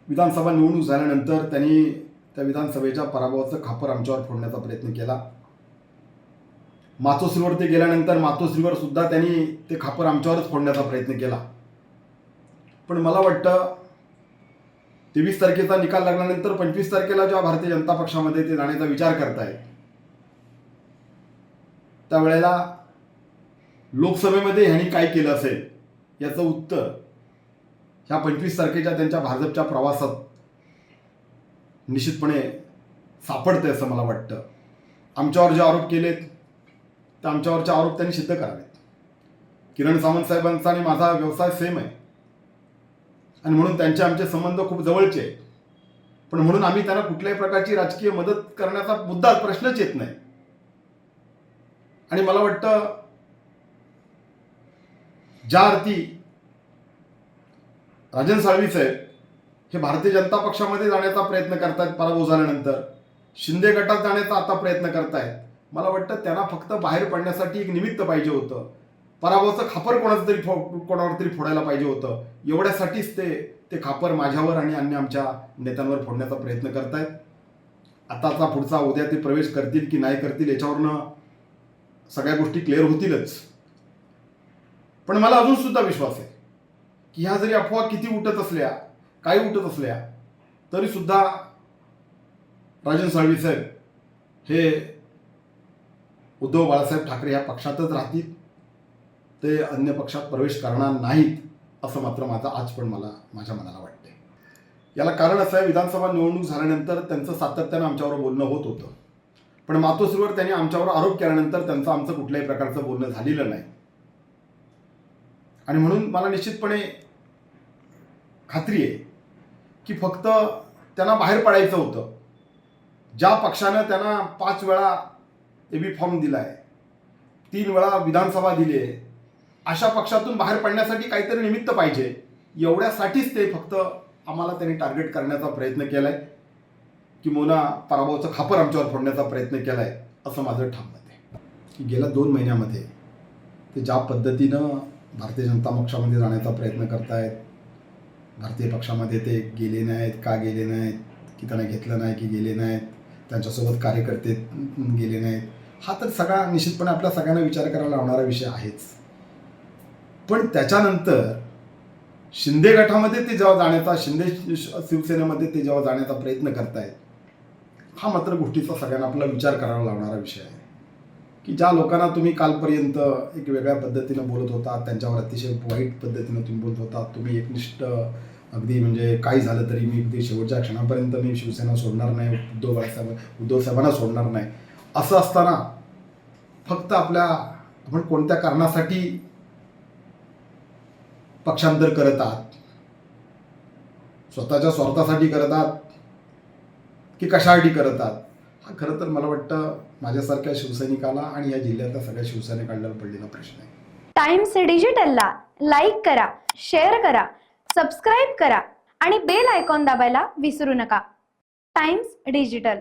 विधानसभा निवडणूक झाल्यानंतर त्यांनी त्या विधानसभेच्या पराभवाचं खापर आमच्यावर फोडण्याचा प्रयत्न केला। मातोश्रीवर ते गेल्यानंतर मातोश्रीवर सुद्धा त्यांनी ते खापर आमच्यावरच फोडण्याचा प्रयत्न केला। पण मला वाटतं 23 तारखेचा निकाल लागल्यानंतर 25 तारखेला जेव्हा भारतीय जनता पक्षामध्ये ते जाण्याचा विचार करतायत, त्यावेळेला लोकसभेमध्ये ह्यांनी काय केलं असेल याचं उत्तर ह्या 25 तारखेच्या त्यांच्या भाजपच्या प्रवासात निश्चितपणे सापडते असं मला वाटतं। आमच्यावर जे आरोप केलेत त्या आमच्यावरचे आरोप त्यांनी सिद्ध करावेत। किरण सामंत साहेबांचा आणि माझा व्यवसाय सेम आहे आणि म्हणून त्यांचे आमचे संबंध खूप जवळचे आहेत, पण म्हणून आम्ही त्यांना कुठल्याही प्रकारची राजकीय मदत करण्याचा मुद्दा प्रश्नच येत नाही। आणि मला वाटतं ज्या अर्थी राजन साळवी साहेब हे भारतीय जनता पक्षामध्ये जाण्याचा प्रयत्न करतायत पराभव झाल्यानंतर, शिंदे गटात जाण्याचा आता प्रयत्न करतायत, मला वाटतं त्यांना फक्त बाहेर पडण्यासाठी एक निमित्त पाहिजे होतं, पराभवाचं खापर कोणावर तरी फोडायला पाहिजे होतं। एवढ्यासाठीच ते खापर माझ्यावर आणि अन्य आमच्या नेत्यांवर फोडण्याचा प्रयत्न करतायत। आताचा पुढचा उद्या ते प्रवेश करतील की नाही करतील याच्यावरनं सगळ्या गोष्टी क्लिअर होतीलच। पण मला अजून सुद्धा विश्वास आहे की ह्या जरी अफवा किती उठत असल्या, काही उठत असल्या, तरी सुद्धा राजन साळवी साहेब हे उद्धव बाळासाहेब ठाकरे ह्या पक्षातच राहतील, ते अन्य पक्षात प्रवेश करणार नाहीत असं मात्र आज पण माझ्या मनाला वाटते। याला कारण असं आहे, विधानसभा निवडणूक झाल्यानंतर त्यांचं सातत्यानं आमच्यावर बोलणं होत होतं, पण मातोश्रीवर त्यांनी आमच्यावर आरोप केल्यानंतर त्यांचं आमचं कुठल्याही प्रकारचं बोलणं झालेलं नाही। आणि म्हणून मला निश्चितपणे खात्री आहे की फक्त त्यांना बाहेर पडायचं होतं। ज्या पक्षानं त्यांना 5 वेळा एबी फॉर्म दिलाय, 3 वेळा विधानसभा दिली आहे, अशा पक्षातून बाहेर पडण्यासाठी काहीतरी निमित्त पाहिजे, एवढ्यासाठीच ते फक्त आम्हाला त्यांनी टार्गेट करण्याचा प्रयत्न केलाय की मोना पराभवाचं खापर आमच्यावर फोडण्याचा प्रयत्न केलाय असं माझं ठाम मत आहे। की गेल्या 2 महिन्यामध्ये ते ज्या पद्धतीनं भारतीय जनता पक्षामध्ये जाण्याचा प्रयत्न करतायत, भारतीय पक्षामध्ये ते गेले नाहीत का गेले नाहीत, की त्यांना घेतलं नाही की गेले नाहीत, त्यांच्यासोबत कार्यकर्ते गेले नाहीत, हा तर सगळा निश्चितपणे आपल्या सगळ्यांना विचार करायला लावणारा विषय आहेच। पण त्याच्यानंतर शिंदे गटामध्ये ते जेव्हा जाण्याचा, शिंदे शिवसेनेमध्ये ते जेव्हा जाण्याचा प्रयत्न करतायत, हा मात्र गोष्टीचा सगळ्यांना आपला विचार करायला लावणारा विषय आहे की ज्या लोकांना तुम्ही कालपर्यंत एक वेगळ्या पद्धतीनं बोलत होता, त्यांच्यावर अतिशय वाईट पद्धतीनं तुम्ही बोलत होता, तुम्ही एकनिष्ठ अगदी म्हणजे काही झालं तरी मी अगदी शेवटच्या क्षणापर्यंत मी शिवसेना सोडणार नाही, उद्धव साहेबांना सोडणार नाही, असं असताना फक्त आपण कोणत्या कारणासाठी पक्षांतर करत आहात, स्वतःच्या स्वार्थासाठी करत आहात की कशासाठी करत आहात, हा खरं तर मला वाटतं माझ्यासारख्या शिवसैनिकाला आणि या जिल्ह्यातल्या सगळ्या शिवसैनिकांना पडलेला प्रश्न आहे। टाइम्स डिजिटलला लाईक करा, शेअर करा, सबस्क्राईब करा आणि बेल आयकॉन दाबायला विसरू नका। Times digital.